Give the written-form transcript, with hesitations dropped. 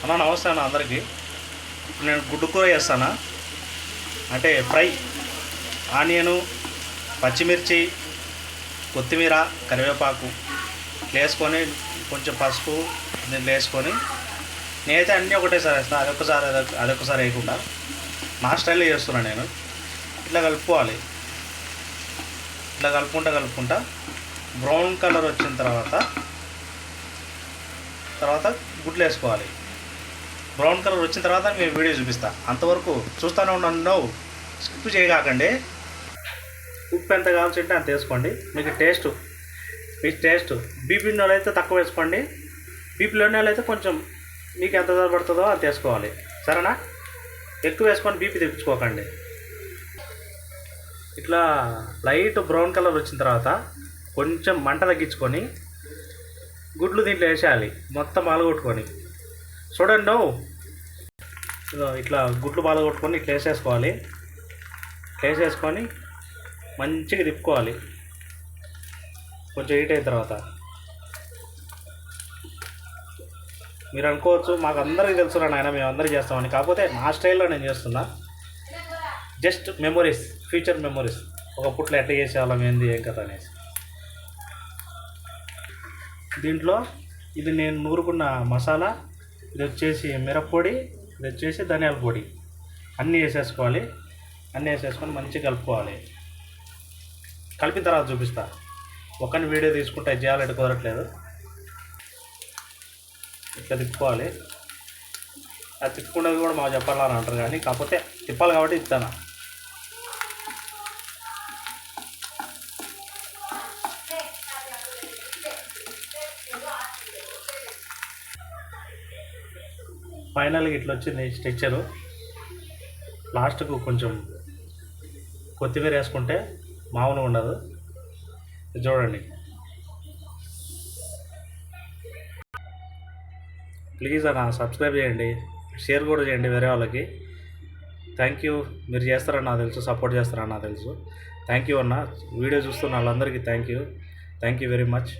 అన్న నమస్తే అన్న అందరికీ. ఇప్పుడు నేను గుడ్డు కూర చేస్తాను. అంటే ఫ్రై, ఆనియను, పచ్చిమిర్చి, కొత్తిమీర, కరివేపాకు వేసుకొని కొంచెం పసుపు దీంట్లో వేసుకొని, నేనైతే అన్నీ ఒకటేసారి వేస్తాను. అదొకసారి వేయకుండా నా స్టైల్లో చేస్తున్నాను నేను. ఇట్లా కలుపుకోవాలి. ఇట్లా కలుపుకుంటా బ్రౌన్ కలర్ వచ్చిన తర్వాత గుడ్లు వేసుకోవాలి. బ్రౌన్ కలర్ వచ్చిన తర్వాత మేము వీడియో చూపిస్తా. అంతవరకు చూస్తూనే ఉన్నాను, స్కిప్ చేయకండి. ఉప్పు ఎంత కావాల్సి ఉంటే అంత వేసుకోండి. మీ టేస్ట్ బీపీ ఉన్న వాళ్ళైతే తక్కువ వేసుకోండి. బీపీలో ఉన్న వాళ్ళైతే కొంచెం మీకు ఎంత సరిపడుతుందో అంత వేసుకోవాలి. సరేనా? ఎక్కువ వేసుకొని బీపీ తెప్పించుకోకండి. ఇట్లా లైట్ బ్రౌన్ కలర్ వచ్చిన తర్వాత కొంచెం మంట తగ్గించుకొని గుడ్లు దీంట్లో వేసేయాలి. మొత్తం పాలగొట్టుకొని చూడండి. ఇట్లా గుడ్లు పాలగొట్టుకొని ఇట్లా వేసేసుకోవాలి. వేసేసుకొని మంచిగా తిప్పుకోవాలి. కొంచెం హీట్ అయిన తర్వాత మీరు అనుకోవచ్చు మాకు అందరికీ తెలుసు నాయన మేము అందరికీ చేస్తామని. కాకపోతే నా స్టైల్లో నేను చేస్తున్నా. Just memories, future memories. ఒకప్పట్లో ఎట్లా చేసేవాళ్ళం, ఏంది ఏం కథ అనేసి. దీంట్లో ఇది నేను నూరుకున్న మసాలా, ఇది వచ్చేసి మిరప్పొడి, ఇది వచ్చేసి ధనియాల పొడి అన్నీ వేసేసుకోవాలి. అన్నీ వేసేసుకొని మంచిగా కలుపుకోవాలి. కలిపిన తర్వాత చూపిస్తా. ఒక్కని వీడియో తీసుకుంటే చేయాలంటే కుదరట్లేదు. ఇట్లా తిప్పుకోవాలి. అది తిప్పుకునేది కూడా మాకు చెప్పాలని అంటారు, కానీ కాకపోతే తిప్పాలి కాబట్టి ఇస్తాను. ఫైనల్గా ఇట్లా వచ్చింది స్ట్రక్చరు. లాస్ట్కు కొంచెం కొత్తిమీర వేసుకుంటే మామూలుగా ఉండదు. చూడండి. ప్లీజ్ అన్న సబ్స్క్రైబ్ చేయండి, షేర్ కూడా చేయండి వేరే వాళ్ళకి. Thank you. మీరు చేస్తారని నాకు తెలుసు, సపోర్ట్ చేస్తారని నాకు తెలుసు. థ్యాంక్ యూ అన్న. వీడియో చూస్తున్న వాళ్ళందరికీ థ్యాంక్ యూ వెరీ మచ్.